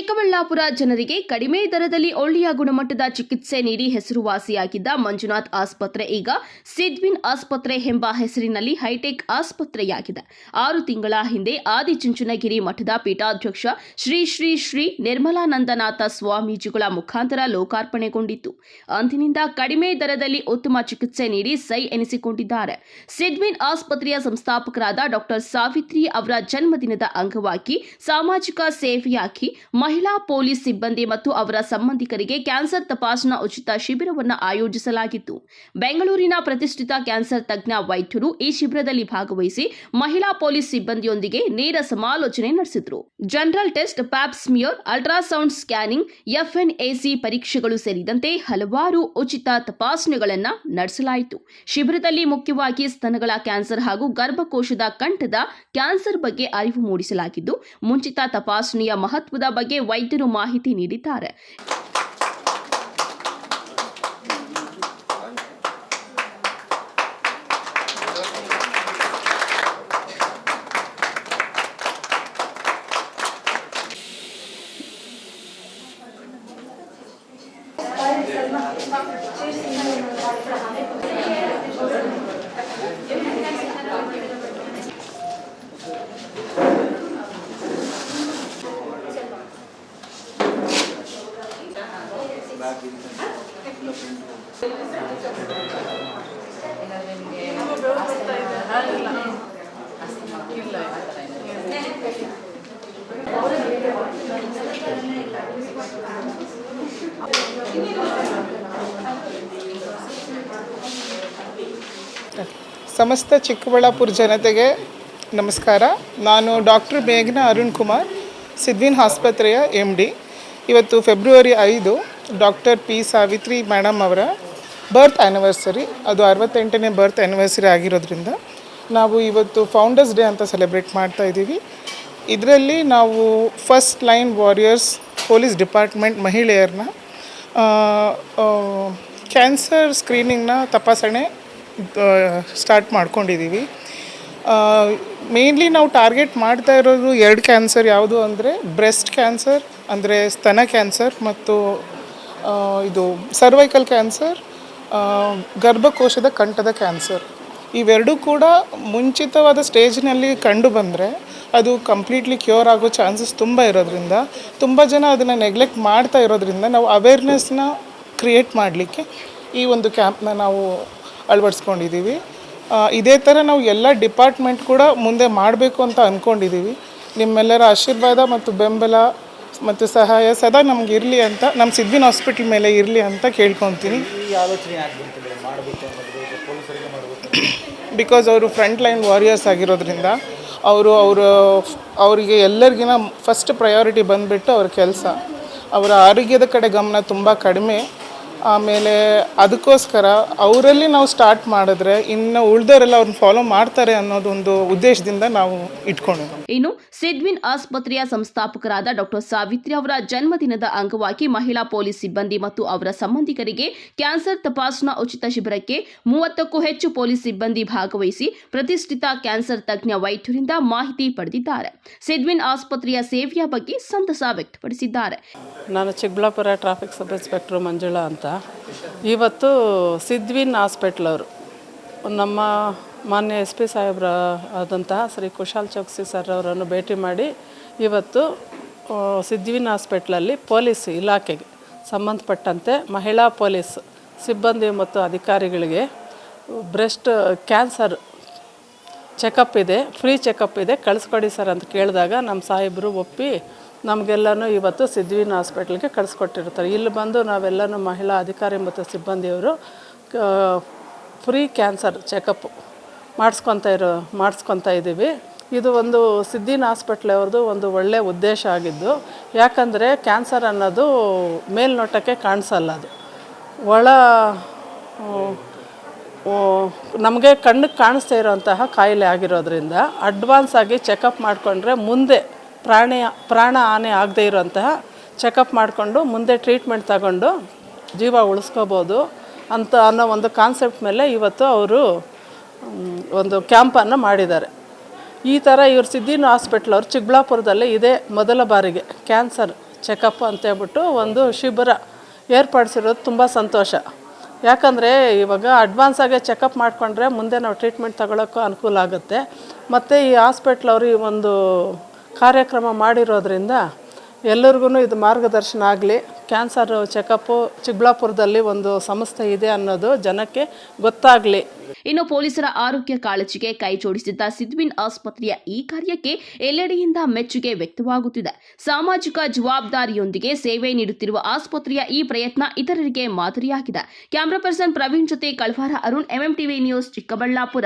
ಚಿಕ್ಕಬಳ್ಳಾಪುರ ಜನರಿಗೆ ಕಡಿಮೆ ದರದಲ್ಲಿ ಒಳ್ಳೆಯ ಗುಣಮಟ್ಟದ ಚಿಕಿತ್ಸೆ ನೀಡಿ ಹೆಸರುವಾಸಿಯಾಗಿದ್ದ ಮಂಜುನಾಥ್ ಆಸ್ಪತ್ರೆ ಈಗ ಸಿದ್ವಿನ್ ಆಸ್ಪತ್ರೆ ಎಂಬ ಹೆಸರಿನಲ್ಲಿ ಹೈಟೆಕ್ ಆಸ್ಪತ್ರೆಯಾಗಿದೆ. 6 ತಿಂಗಳ ಹಿಂದೆ ಆದಿಚುಂಚನಗಿರಿ ಮಠದ ಪೀಠಾಧ್ಯಕ್ಷ ಶ್ರೀ ಶ್ರೀ ಶ್ರೀ ನಿರ್ಮಲಾನಂದನಾಥ ಸ್ವಾಮೀಜಿಗಳ ಮುಖಾಂತರ ಲೋಕಾರ್ಪಣೆಗೊಂಡಿತ್ತು. ಅಂದಿನಿಂದ ಕಡಿಮೆ ದರದಲ್ಲಿ ಉತ್ತಮ ಚಿಕಿತ್ಸೆ ನೀಡಿ ಸೈ ಎನಿಸಿಕೊಂಡಿದ್ದಾರೆ. ಸಿದ್ವಿನ್ ಆಸ್ಪತ್ರೆಯ ಸಂಸ್ಥಾಪಕರಾದ ಡಾ ಸಾವಿತ್ರಿ ಅವರ ಜನ್ಮದಿನದ ಅಂಗವಾಗಿ ಸಾಮಾಜಿಕ ಸೇವೆಯಾಗಿ ಮಹಿಳಾ ಪೊಲೀಸ್ ಸಿಬ್ಬಂದಿ ಮತ್ತು ಅವರ ಸಂಬಂಧಿಕರಿಗೆ ಕ್ಯಾನ್ಸರ್ ತಪಾಸಣಾ ಉಚಿತ ಶಿಬಿರವನ್ನು ಆಯೋಜಿಸಲಾಗಿತ್ತು. ಬೆಂಗಳೂರಿನ ಪ್ರತಿಷ್ಠಿತ ಕ್ಯಾನ್ಸರ್ ತಜ್ಞ ವೈದ್ಯರು ಈ ಶಿಬಿರದಲ್ಲಿ ಭಾಗವಹಿಸಿ ಮಹಿಳಾ ಪೊಲೀಸ್ ಸಿಬ್ಬಂದಿಯೊಂದಿಗೆ ನೇರ ಸಮಾಲೋಚನೆ ನಡೆಸಿದರು. General test, pap smear, ultrasound scanning, FNAC ಪರೀಕ್ಷೆಗಳು ಸೇರಿದಂತೆ ಹಲವಾರು ಉಚಿತ ತಪಾಸಣೆಗಳನ್ನು ನಡೆಸಲಾಯಿತು. ಶಿಬಿರದಲ್ಲಿ ಮುಖ್ಯವಾಗಿ ಸ್ತನಗಳ ಕ್ಯಾನ್ಸರ್ ಹಾಗೂ ಗರ್ಭಕೋಶದ ಕಂಠದ ಕ್ಯಾನ್ಸರ್ ಬಗ್ಗೆ ಅರಿವು ಮೂಡಿಸಲಾಗಿದ್ದು, ಮುಂಚಿತ ತಪಾಸಣೆಯ ಮಹತ್ವದ ಬಗ್ಗೆ ವೈದ್ಯರು ಮಾಹಿತಿ ನೀಡಿದ್ದಾರೆ. ಸಮಸ್ತ ಚಿಕ್ಕಬಳ್ಳಾಪುರ ಜನತೆಗೆ ನಮಸ್ಕಾರ. ನಾನು ಡಾಕ್ಟರ್ ಮೇಘನಾ ಅರುಣ್ ಕುಮಾರ್, ಸಿದ್ವಿನ್ ಆಸ್ಪತ್ರೆಯ MD. ಇವತ್ತು February 5 doctor P Savitri madam ಅವರ ಬರ್ತ್ ಆ್ಯನಿವರ್ಸರಿ. ಅದು 68ನೇ ಬರ್ತ್ ಆ್ಯನಿವರ್ಸರಿ ಆಗಿರೋದ್ರಿಂದ ನಾವು ಇವತ್ತು ಫೌಂಡರ್ಸ್ ಡೇ ಅಂತ ಸೆಲೆಬ್ರೇಟ್ ಮಾಡ್ತಾ ಇದ್ದೀವಿ. ಇದರಲ್ಲಿ ನಾವು first line warriors police department ಮಹಿಳೆಯರನ್ನ ಕ್ಯಾನ್ಸರ್ ಸ್ಕ್ರೀನಿಂಗ್ನ ತಪಾಸಣೆ ಸ್ಟಾರ್ಟ್ ಮಾಡ್ಕೊಂಡಿದ್ದೀವಿ. ಮೇನ್ಲಿ ನಾವು ಟಾರ್ಗೆಟ್ ಮಾಡ್ತಾ ಇರೋದು 2 ಕ್ಯಾನ್ಸರ್. ಯಾವುದು ಅಂದರೆ ಬ್ರೆಸ್ಟ್ ಕ್ಯಾನ್ಸರ್, ಅಂದರೆ ಸ್ತನ ಕ್ಯಾನ್ಸರ್, ಮತ್ತು ಇದು ಸರ್ವೈಕಲ್ ಕ್ಯಾನ್ಸರ್, ಗರ್ಭಕೋಶದ ಕಂಠದ ಕ್ಯಾನ್ಸರ್. ಇವೆರಡೂ ಕೂಡ ಮುಂಚಿತವಾದ ಸ್ಟೇಜ್ನಲ್ಲಿ ಕಂಡು ಬಂದರೆ ಅದು ಕಂಪ್ಲೀಟ್ಲಿ ಕ್ಯೂರ್ ಆಗೋ ಚಾನ್ಸಸ್ ತುಂಬ ಇರೋದ್ರಿಂದ, ತುಂಬ ಜನ ಅದನ್ನು ನೆಗ್ಲೆಕ್ಟ್ ಮಾಡ್ತಾ ಇರೋದ್ರಿಂದ ನಾವು ಅವೇರ್ನೆಸ್ನ ಕ್ರಿಯೇಟ್ ಮಾಡಲಿಕ್ಕೆ ಈ ಒಂದು ಕ್ಯಾಂಪ್ನ ನಾವು ಅಳವಡಿಸ್ಕೊಂಡಿದ್ದೀವಿ. ಇದೇ ಥರ ನಾವು ಎಲ್ಲ ಡಿಪಾರ್ಟ್ಮೆಂಟ್ ಕೂಡ ಮುಂದೆ ಮಾಡಬೇಕು ಅಂತ ಅಂದ್ಕೊಂಡಿದ್ದೀವಿ. ನಿಮ್ಮೆಲ್ಲರ ಆಶೀರ್ವಾದ ಮತ್ತು ಬೆಂಬಲ ಮತ್ತು ಸಹಾಯ ಸದಾ ನಮ್ಗೆ ಇರಲಿ ಅಂತ, ನಮ್ಮ ಸಿದ್ವಿನ್ ಹಾಸ್ಪಿಟಲ್ ಮೇಲೆ ಇರಲಿ ಅಂತ ಕೇಳ್ಕೊತೀನಿ. ಬಿಕಾಸ್ ಅವರು ಫ್ರಂಟ್ ಲೈನ್ ವಾರಿಯರ್ಸ್ ಆಗಿರೋದ್ರಿಂದ ಅವರಿಗೆ ಎಲ್ಲರಿಗಿನ ಫಸ್ಟ್ ಪ್ರಯಾರಿಟಿ ಬಂದುಬಿಟ್ಟು ಅವ್ರ ಕೆಲಸ, ಅವರ ಆರೋಗ್ಯದ ಕಡೆ ಗಮನ ತುಂಬ ಕಡಿಮೆ. ಆಮೇಲೆ ಅದಕ್ಕೋಸ್ಕರ ಅವರಲ್ಲಿ ನಾವು ಸ್ಟಾರ್ಟ್ ಮಾಡಿದ್ರೆ ಇನ್ನು ಉಳಿದವರೆಲ್ಲ ಅವ್ರನ್ನ ಫಾಲೋ ಮಾಡ್ತಾರೆ ಅನ್ನೋದೊಂದು ಉದ್ದೇಶದಿಂದ ನಾವು ಇಟ್ಕೊಂಡಿದ್ದೀವಿ. ಇನ್ನು ಸಿದ್ವಿನ್ ಆಸ್ಪತ್ರೆಯ ಸಂಸ್ಥಾಪಕರಾದ ಡಾ ಸಾವಿತ್ರಿ ಅವರ ಜನ್ಮದಿನದ ಅಂಗವಾಗಿ ಮಹಿಳಾ ಪೊಲೀಸ್ ಸಿಬ್ಬಂದಿ ಮತ್ತು ಅವರ ಸಂಬಂಧಿಕರಿಗೆ ಕ್ಯಾನ್ಸರ್ ತಪಾಸಣಾ ಉಚಿತ ಶಿಬಿರಕ್ಕೆ 30ಕ್ಕೂ ಹೆಚ್ಚು ಪೊಲೀಸ್ ಸಿಬ್ಬಂದಿ ಭಾಗವಹಿಸಿ ಪ್ರತಿಷ್ಠಿತ ಕ್ಯಾನ್ಸರ್ ತಜ್ಞ ವೈದ್ಯರಿಂದ ಮಾಹಿತಿ ಪಡೆದಿದ್ದಾರೆ. ಸಿದ್ವಿನ್ ಆಸ್ಪತ್ರೆಯ ಸೇವೆಯ ಬಗ್ಗೆ ಸಂತಸ ವ್ಯಕ್ತಪಡಿಸಿದ್ದಾರೆ. ನಾನು Chikkaballapur traffic sub inspector Manjula ಅಂತ. ಇವತ್ತು ಸಿದ್ವಿನ್ ಹಾಸ್ಪಿಟ್ಲ್ ಅವರು ನಮ್ಮ ಮಾನ್ಯ SP ಸಾಹೇಬ್ರ ಆದಂತಹ ಶ್ರೀ ಕುಶಾಲ್ ಚೌಕ್ಸಿ ಸರ್ ಅವರನ್ನು ಭೇಟಿ ಮಾಡಿ ಇವತ್ತು ಸಿದ್ವಿನ್ ಹಾಸ್ಪಿಟ್ಲಲ್ಲಿ ಪೊಲೀಸ್ ಇಲಾಖೆಗೆ ಸಂಬಂಧಪಟ್ಟಂತೆ ಮಹಿಳಾ ಪೊಲೀಸ್ ಸಿಬ್ಬಂದಿ ಮತ್ತು ಅಧಿಕಾರಿಗಳಿಗೆ ಬ್ರೆಸ್ಟ್ ಕ್ಯಾನ್ಸರ್ ಚೆಕಪ್ ಇದೆ, ಫ್ರೀ ಚೆಕಪ್ ಇದೆ, ಕಳಿಸ್ಕೊಡಿ ಸರ್ ಅಂತ ಕೇಳಿದಾಗ ನಮ್ಮ ಸಾಹೇಬರು ಒಪ್ಪಿ ನಮಗೆಲ್ಲನೂ ಇವತ್ತು ಸಿದ್ವಿನ್ ಹಾಸ್ಪಿಟ್ಲಿಗೆ ಕಳಿಸ್ಕೊಟ್ಟಿರ್ತಾರೆ. ಇಲ್ಲಿ ಬಂದು ನಾವೆಲ್ಲನೂ ಮಹಿಳಾ ಅಧಿಕಾರಿ ಮತ್ತು ಸಿಬ್ಬಂದಿಯವರು ಫ್ರೀ ಕ್ಯಾನ್ಸರ್ ಚೆಕಪ್ ಮಾಡಿಸ್ಕೊತಾ ಇದ್ದೀವಿ. ಇದು ಒಂದು ಸಿದ್ವಿನ್ ಹಾಸ್ಪಿಟ್ಲವ್ರದ್ದು ಒಂದು ಒಳ್ಳೆಯ ಉದ್ದೇಶ ಆಗಿದ್ದು, ಯಾಕಂದರೆ ಕ್ಯಾನ್ಸರ್ ಅನ್ನೋದು ಮೇಲ್ನೋಟಕ್ಕೆ ಕಾಣಿಸಲ್ಲ, ಅದು ನಮಗೆ ಕಣ್ಣಿಗೆ ಕಾಣಿಸ್ತಾ ಇರೋಂತಹ ಕಾಯಿಲೆ ಆಗಿರೋದ್ರಿಂದ ಅಡ್ವಾನ್ಸ್ ಆಗಿ ಚೆಕಪ್ ಮಾಡಿಕೊಂಡ್ರೆ ಮುಂದೆ ಪ್ರಾಣ ಹಾನಿ ಆಗದೇ ಇರೋಂತಹ ಚೆಕಪ್ ಮಾಡಿಕೊಂಡು ಮುಂದೆ ಟ್ರೀಟ್ಮೆಂಟ್ ತಗೊಂಡು ಜೀವ ಉಳಿಸ್ಕೋಬೋದು ಅನ್ನೋ ಒಂದು ಕಾನ್ಸೆಪ್ಟ್ ಮೇಲೆ ಇವತ್ತು ಅವರು ಒಂದು ಕ್ಯಾಂಪನ್ನು ಮಾಡಿದ್ದಾರೆ. ಈ ಥರ ಇವರು ಸಿದ್ವಿನ್ ಹಾಸ್ಪಿಟ್ಲ್ ಅವರು ಚಿಕ್ಕಬಳ್ಳಾಪುರದಲ್ಲಿ ಇದೇ ಮೊದಲ ಬಾರಿಗೆ ಕ್ಯಾನ್ಸರ್ ಚೆಕಪ್ ಅಂತೇಳ್ಬಿಟ್ಟು ಒಂದು ಶಿಬಿರ ಏರ್ಪಡಿಸಿರೋದು ತುಂಬ ಸಂತೋಷ. ಯಾಕಂದರೆ ಇವಾಗ ಅಡ್ವಾನ್ಸಾಗೆ ಚೆಕಪ್ ಮಾಡಿಕೊಂಡ್ರೆ ಮುಂದೆ ನಾವು ಟ್ರೀಟ್ಮೆಂಟ್ ತಗೊಳ್ಳೋಕ್ಕೂ ಅನುಕೂಲ ಆಗುತ್ತೆ. ಮತ್ತು ಈ ಹಾಸ್ಪಿಟ್ಲವರು ಈ ಒಂದು ಕಾರ್ಯಕ್ರಮ ಮಾಡಿರೋದ್ರಿಂದ ಎಲ್ಲರಿಗೂ ಇದು ಮಾರ್ಗದರ್ಶನ ಆಗಲಿ. ಕ್ಯಾನ್ಸರ್ ಚೆಕಪ್ಪು ಚಿಕ್ಕಬಳ್ಳಾಪುರದಲ್ಲಿ ಒಂದು ಸಂಸ್ಥೆ ಇದೆ ಅನ್ನೋದು ಜನಕ್ಕೆ ಗೊತ್ತಾಗಲಿ. ಇನ್ನು ಪೊಲೀಸರ ಆರೋಗ್ಯ ಕಾಳಜಿಗೆ ಕೈ ಜೋಡಿಸಿದ್ದ ಸಿದ್ವಿನ್ ಆಸ್ಪತ್ರೆಯ ಈ ಕಾರ್ಯಕ್ಕೆ ಎಲ್ಲೆಡೆಯಿಂದ ಮೆಚ್ಚುಗೆ ವ್ಯಕ್ತವಾಗುತ್ತಿದೆ. ಸಾಮಾಜಿಕ ಜವಾಬ್ದಾರಿಯೊಂದಿಗೆ ಸೇವೆ ನೀಡುತ್ತಿರುವ ಆಸ್ಪತ್ರೆಯ ಈ ಪ್ರಯತ್ನ ಇತರರಿಗೆ ಮಾದರಿಯಾಗಿದೆ. ಕ್ಯಾಮರಾ ಪರ್ಸನ್ ಪ್ರವೀಣ್ ಜೊತೆ ಕಳ್ವಾರ ಅರುಣ್, MMTV ನ್ಯೂಸ್, ಚಿಕ್ಕಬಳ್ಳಾಪುರ.